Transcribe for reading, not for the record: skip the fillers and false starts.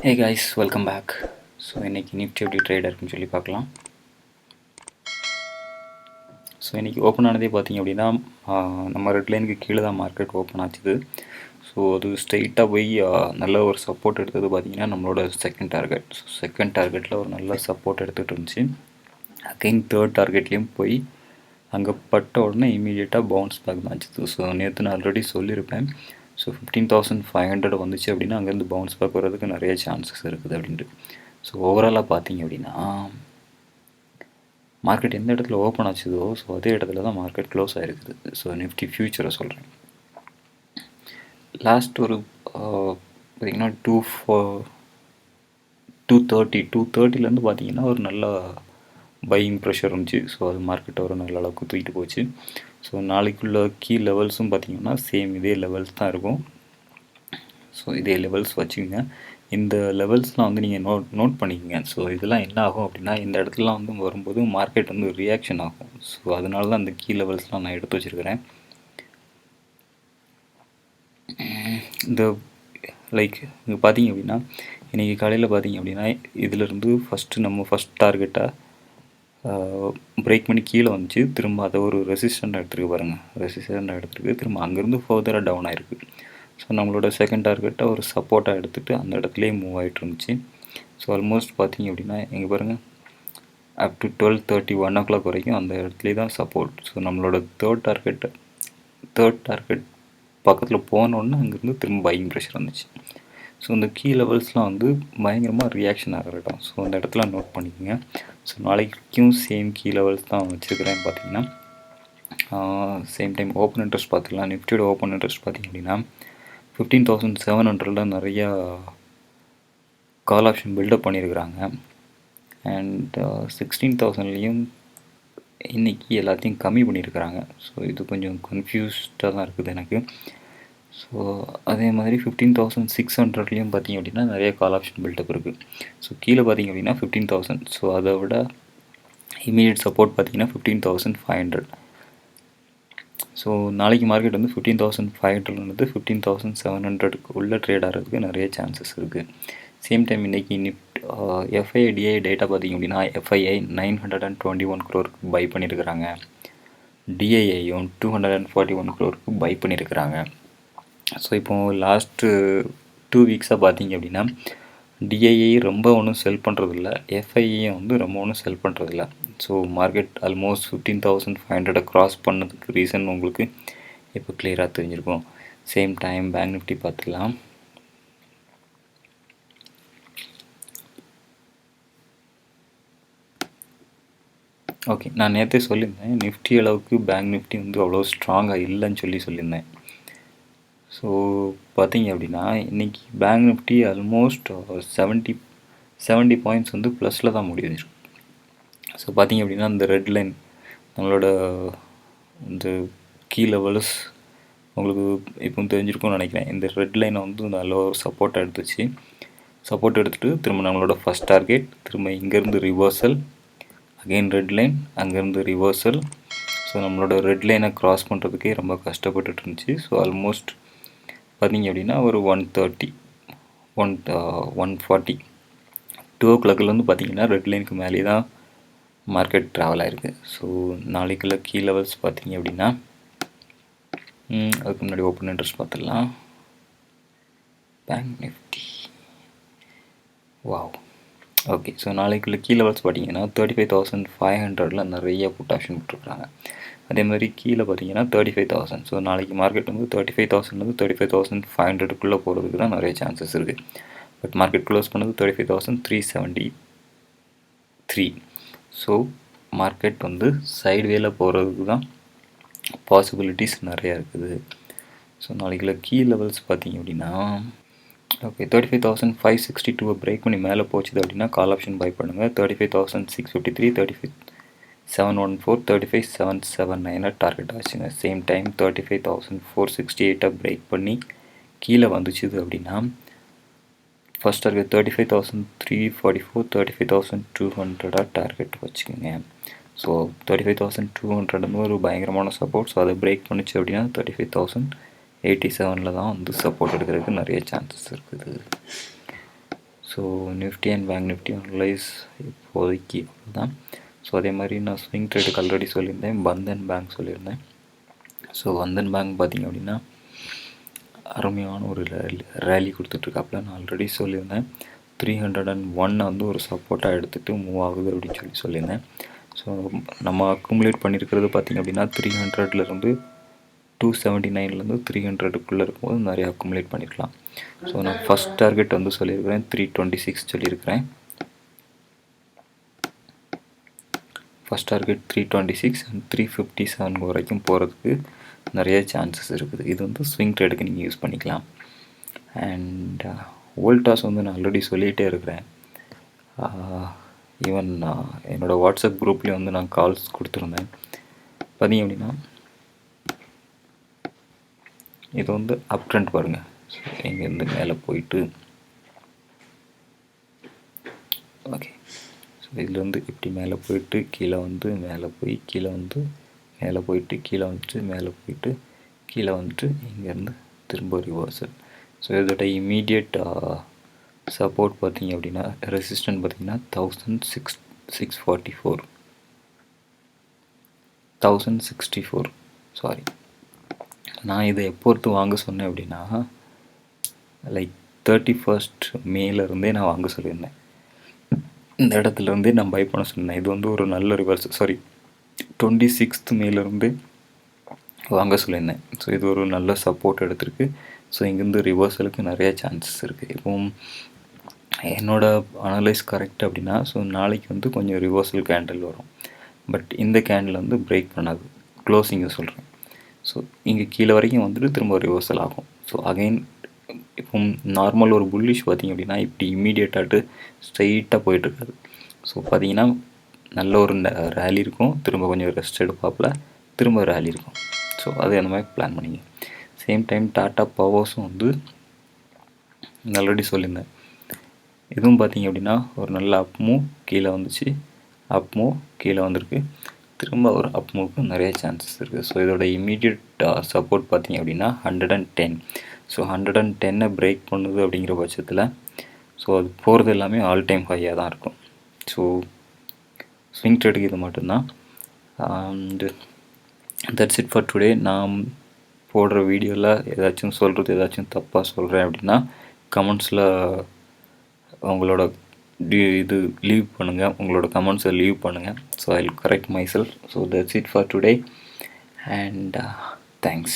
Hey guys, welcome back. So இன்றைக்கி Nifty எப்படி trade இருக்குன்னு சொல்லி பார்க்கலாம். ஸோ இன்றைக்கி ஓப்பன் ஆனதே பார்த்திங்க அப்படின்னா நம்ம ரெட் லைனுக்கு கீழே தான் மார்க்கெட் ஓப்பன் ஆச்சுது. ஸோ அது ஸ்ட்ரெயிட்டாக போய் நல்ல ஒரு சப்போர்ட் எடுத்தது பார்த்திங்கன்னா நம்மளோட செகண்ட் டார்கெட். ஸோ செகண்ட் டார்கெட்டில் ஒரு நல்ல சப்போர்ட் எடுத்துகிட்டு இருந்துச்சு. அகைன் தேர்ட் டார்கெட்லேயும் போய் அங்கே பட்ட உடனே இமீடியட்டாக பவுன்ஸ் பேக் தான் ஆச்சுது. ஸோ நேற்று நான் ஆல்ரெடி சொல்லியிருப்பேன். ஸோ 15,500 வந்துச்சு அப்படின்னா அங்கேருந்து பவுன்ஸ் பேக் வர்றதுக்கு நிறைய சான்சஸ் இருக்குது அப்படின்ட்டு. ஸோ ஓவராலாக பார்த்தீங்க அப்படின்னா மார்க்கெட் எந்த இடத்துல ஓப்பன் ஆச்சுதோ ஸோ அதே இடத்துல தான் மார்க்கெட் க்ளோஸ் ஆகிருக்குது. ஸோ நிஃப்டி ஃபியூச்சரை சொல்கிறேன். லாஸ்ட் ஒரு பார்த்திங்கன்னா 230 பார்த்தீங்கன்னா ஒரு நல்ல பையிங் ப்ரெஷர் இருந்துச்சு. ஸோ அது மார்க்கெட்டை ஒரு நல்ல அளவுக்கு தூக்கிட்டு போச்சு. ஸோ நாளைக்குள்ள கீ லெவல்ஸும் பார்த்திங்கன்னா சேம் இதே லெவல்ஸ் தான் இருக்கும். ஸோ இதே லெவல்ஸ் வச்சுக்கோங்க. இந்த லெவல்ஸ்லாம் வந்து நீங்கள் நோட் பண்ணிக்கோங்க. ஸோ இதெல்லாம் என்ன ஆகும் அப்படின்னா இந்த இடத்துலலாம் வந்து வரும்போது மார்க்கெட் வந்து ரியாக்ஷன் ஆகும். ஸோ அதனால தான் அந்த கீ லெவல்ஸ்லாம் நான் எடுத்து வச்சுருக்கிறேன். இந்த லைக் இங்கே பார்த்தீங்க அப்படின்னா இன்றைக்கி காலையில் பார்த்தீங்க அப்படின்னா இதிலிருந்து ஃபஸ்ட் டார்கெட்டாக பிரேக் பண்ணி கீழே வந்துச்சு. திரும்ப அதை ஒரு ரெசிஸ்டண்ட்டாக எடுத்துருக்கு பாருங்கள். ரெசிஸ்டண்ட்டாக எடுத்துருக்கு. திரும்ப அங்கேருந்து ஃபர்தராக டவுன் ஆகிருக்கு. ஸோ நம்மளோட செகண்ட் டார்கெட்டை ஒரு சப்போர்ட்டாக எடுத்துகிட்டு அந்த இடத்துலேயே மூவ் ஆகிட்டு இருந்துச்சு. ஸோ ஆல்மோஸ்ட் பார்த்தீங்க அப்படின்னா இங்கே பாருங்கள் அப் டு 12:30 1 o'clock வரைக்கும் அந்த இடத்துலேயே தான் சப்போர்ட். ஸோ நம்மளோட தேர்ட் டார்கெட் பக்கத்தில் போனோடனே அங்கேருந்து திரும்ப பையிங் ப்ரெஷர் வந்துச்சு. ஸோ இந்த கீ லெவல்ஸ்லாம் வந்து பயங்கரமாக ரியாக்ஷன் ஆகிற இடம். ஸோ அந்த இடத்துல நோட் பண்ணிக்கோங்க. ஸோ நாளைக்கும் சேம் கீ லெவல்ஸ் தான் வச்சுருக்கிறேன். பார்த்தீங்கன்னா சேம் டைம் ஓப்பன் இன்ட்ரெஸ்ட் பார்த்துக்கலாம். நிஃப்டியோட ஓப்பன் இன்ட்ரெஸ்ட் பார்த்திங்க அப்படின்னா 15,700 நிறையா கால் ஆப்ஷன் பில்டப் பண்ணியிருக்கிறாங்க. அண்ட் 16,000லேயும் இன்றைக்கி எல்லாத்தையும் கம்மி பண்ணியிருக்கிறாங்க. ஸோ இது கொஞ்சம் கன்ஃபியூஸ்டாக தான் இருக்குது எனக்கு. ஸோ அதே மாதிரி 15,600லேயும் பார்த்திங்க அப்படின்னா நிறைய கால் ஆப்ஷன் பில்டப் இருக்குது. ஸோ கீழே பார்த்திங்க அப்படின்னா 15,000. ஸோ அதை விட இமீடியட் சப்போர்ட் பார்த்திங்கன்னா 15,500. ஸோ நாளைக்கு மார்க்கெட் வந்து 15,500 15,700க்கு உள்ள ட்ரேட் ஆகிறதுக்கு நிறைய சான்சஸ் இருக்குது. சேம் டைம் இன்றைக்கி எஃப்ஐடிஐ டேட்டா பார்த்திங்க அப்படின்னா எஃப்ஐஐ 921 crore பை பண்ணியிருக்கிறாங்க. டிஐஐயும் 241 crore பை பண்ணியிருக்கிறாங்க. ஸோ இப்போது லாஸ்ட்டு 2 வீக்ஸாக பார்த்தீங்க அப்படின்னா டிஐஐ ரொம்ப ஒன்றும் செல் பண்ணுறதில்ல, எஃப்ஐஐயும் வந்து ரொம்ப ஒன்றும் செல் பண்ணுறதில்ல. ஸோ மார்க்கெட் ஆல்மோஸ்ட் 15,500 க்ராஸ் பண்ணதுக்கு ரீசன் உங்களுக்கு இப்போ கிளியராக தெரிஞ்சிருக்கும். சேம் டைம் பேங்க் நிஃப்டி பார்த்துக்கலாம். ஓகே, நான் நேற்றே சொல்லியிருந்தேன் நிஃப்டி அளவுக்கு பேங்க் நிஃப்டி வந்து அவ்வளோ ஸ்ட்ராங்காக இல்லைன்னு சொல்லியிருந்தேன். ஸோ பார்த்தீங்க அப்படின்னா இன்றைக்கி பேங்க் நிஃப்டி ஆல்மோஸ்ட் 70 பாயிண்ட்ஸ் வந்து ப்ளஸில் தான் முடிஞ்சிருக்கு. ஸோ பார்த்தீங்க அப்படின்னா இந்த ரெட் லைன் நம்மளோட இந்த கீ லெவல்ஸ் உங்களுக்கு இப்போ தெரிஞ்சிருக்கும்னு நினைக்கிறேன். இந்த ரெட் லைனை வந்து நல்ல ஒரு சப்போர்ட் எடுத்துகிட்டு திரும்ப நம்மளோட ஃபஸ்ட் டார்கெட், திரும்ப இங்கேருந்து ரிவர்சல், அகெயின் ரெட் லைன், அங்கேருந்து ரிவர்சல். ஸோ நம்மளோட ரெட் லைனை க்ராஸ் பண்ணுறதுக்கே ரொம்ப கஷ்டப்பட்டுட்டு இருந்துச்சு. ஸோ ஆல்மோஸ்ட் பார்த்திங்க அப்படின்னா ஒரு 130 140 2 o'clockலேருந்து பார்த்திங்கன்னா ரெட் லைனுக்கு மேலே தான் மார்க்கெட் ட்ராவல் ஆகிருக்கு. ஸோ நாளைக்குள்ள கீ லெவல்ஸ் பார்த்திங்க அப்படின்னா அதுக்கு முன்னாடி ஓப்பன் இன்ட்ரெஸ்ட் பார்த்துடலாம். Bank Nifty wow. Okay, so நாளைக்குள்ள கீ லெவல்ஸ் பார்த்தீங்கன்னா 35,500 நிறைய புட் ஆப்ஷன் விட்டுருக்குறாங்க. அதே மாதிரி கீழே பார்த்தீங்கன்னா 35,000. ஸோ நாளைக்கு மார்க்கெட் வந்து 35,000 35,500க்குள்ளே போகிறதுக்கு தான் நிறைய சான்சஸ் இருக்குது. பட் மார்க்கெட் க்ளோஸ் பண்ணது 35,373. ஸோ மார்க்கெட் வந்து சைட்வேல போகிறதுக்கு தான் பாசிபிலிட்டிஸ் நிறையா இருக்குது. ஸோ நாளைக்குள்ள கீ லெவல்ஸ் பார்த்தீங்க அப்படின்னா ஓகே 35,562 பிரேக் பண்ணி மேலே போச்சுது அப்படின்னா கால் ஆப்ஷன் பை பண்ணுங்கள். 35,653 35,714 35,779 டார்கெட் ஆச்சுங்க. சேம் டைம் 35,468 பிரேக் பண்ணி கீழே வந்துச்சுது அப்படின்னா ஃபஸ்ட் டார்கெட் 35,344 35,200 டார்கெட் வச்சுக்கோங்க. ஸோ 35,200 ஒரு பயங்கரமான சப்போர்ட். ஸோ அதை பிரேக் பண்ணிச்சு அப்படின்னா 35,087 தான் வந்து சப்போர்ட் எடுக்கிறதுக்கு நிறைய சான்சஸ் இருக்குது. So Nifty and bank Nifty analyse இப்போதைக்கு தான். ஸோ அதே மாதிரி நான் ஸ்விங் ட்ரேடுக்கு ஆல்ரெடி சொல்லியிருந்தேன், பந்தன் பேங்க் சொல்லியிருந்தேன். ஸோ பந்தன் பேங்க் பார்த்திங்க அப்படின்னா அருமையான ஒரு ரேலி கொடுத்துட்ருக்காப்புல. நான் ஆல்ரெடி சொல்லியிருந்தேன் 301 வந்து ஒரு சப்போர்ட்டாக எடுத்துகிட்டு மூவ் ஆகுது அப்படின்னு சொல்லியிருந்தேன். ஸோ நம்ம அக்குமுலேட் பண்ணியிருக்கிறது பார்த்திங்க அப்படின்னா 300லேருந்து 279லேருந்து 300க்குள்ளே இருக்கும்போது நிறைய அக்குமுலேட் பண்ணியிருக்கலாம். ஸோ நான் ஃபஸ்ட் டார்கெட் வந்து சொல்லியிருக்கிறேன் 326 சொல்லியிருக்கிறேன். ஃபஸ்ட் டார்கெட் 326 அண்ட் 357 வரைக்கும் போகிறதுக்கு நிறைய சான்சஸ் இருக்குது. இது வந்து ஸ்விங் ட்ரேடுக்கு நீங்கள் யூஸ் பண்ணிக்கலாம். அண்ட் வோல்டாஸ் வந்து நான் ஆல்ரெடி சொல்லிகிட்டே இருக்கிறேன். ஈவன் என்னோடய வாட்ஸ்அப் குரூப்லேயும் வந்து நான் கால்ஸ் கொடுத்துருந்தேன். பார்த்தீங்க அப்படின்னா இது வந்து அப் ட்ரெண்ட் பாருங்கள். ஸோ இங்கேருந்து மேலே போயிட்டு ஓகே, ஸோ இதுலேருந்து இப்படி மேலே போயிட்டு கீழே வந்து மேலே போய் கீழே வந்து மேலே போயிட்டு கீழே வந்துட்டு மேலே போயிட்டு கீழே வந்துட்டு இங்கேருந்து திரும்ப ரிவர்சல். ஸோ இதோட இமீடியட் சப்போர்ட் பார்த்திங்க அப்படின்னா ரெசிஸ்டன்ட் பார்த்திங்கன்னா 1064 சாரி. நான் இதை எப்போது வாங்க சொன்னேன் அப்படின்னா லைக் 31st மேலேருந்தே நான் வாங்க சொல்லியிருந்தேன். இந்த இடத்துலேருந்தே நான் பை பண்ண சொன்னேன். இது வந்து ஒரு நல்ல ரிவர்ஸ், சாரி 26th மேலேருந்து வாங்க சொல்லியிருந்தேன். ஸோ இது ஒரு நல்ல சப்போர்ட் எடுத்திருக்கு. ஸோ இங்கேருந்து ரிவர்சலுக்கு நிறைய சான்சஸ் இருக்குது. இப்போது என்னோடய அனலைஸ் கரெக்ட் அப்படின்னா ஸோ நாளைக்கு வந்து கொஞ்சம் ரிவர்சல் கேண்டில் வரும். பட் இந்த கேண்டில் வந்து பிரேக் பண்ணாது, க்ளோசிங்கை சொல்கிறேன். ஸோ இங்கே கீழே வரைக்கும் வந்துட்டு திரும்ப ரிவர்சல் ஆகும். ஸோ அகைன் இப்போ நார்மல் ஒரு புல்லிஷ் பார்த்திங்க அப்படின்னா இப்படி இம்மீடியட்டாட்டு ஸ்ட்ரைட்டாக போயிட்டுருக்காது. ஸோ பார்த்திங்கன்னா நல்ல ஒரு ரேலி இருக்கும், திரும்ப கொஞ்சம் ரெஸ்ட் எடுப்பாப்பில், திரும்ப ரேலி இருக்கும். ஸோ அது அந்த மாதிரி பிளான் பண்ணிங்க. சேம் டைம் டாட்டா பவர்ஸும் வந்து ஆல்ரெடி சொல்லியிருந்தேன். இதுவும் பார்த்திங்க அப்படின்னா ஒரு நல்ல அப் மூவ் கீழே வந்துச்சு, அப் மூவ் கீழே வந்திருக்கு, திரும்ப ஒரு அப் மூவுக்கு நிறைய சான்சஸ் இருக்குது. ஸோ இதோட இம்மீடியட் சப்போர்ட் பார்த்திங்க அப்படின்னா 110. ஸோ 110 பிரேக் பண்ணுது அப்படிங்கிற பட்சத்தில் ஸோ அது போகிறது எல்லாமே ஆல் டைம் ஹையாக தான் இருக்கும். ஸோ ஸ்விங் ட்ரேடுக்கு இது மட்டும்தான். And that's it for today. நான் போடுற வீடியோவில் ஏதாச்சும் சொல்கிறது ஏதாச்சும் தப்பாக சொல்கிறேன் அப்படின்னா கமெண்ட்ஸில் உங்களோட இது லீவ் பண்ணுங்கள், உங்களோட கமெண்ட்ஸை லீவ் பண்ணுங்கள். So I will correct my self. So that's it for today and thanks.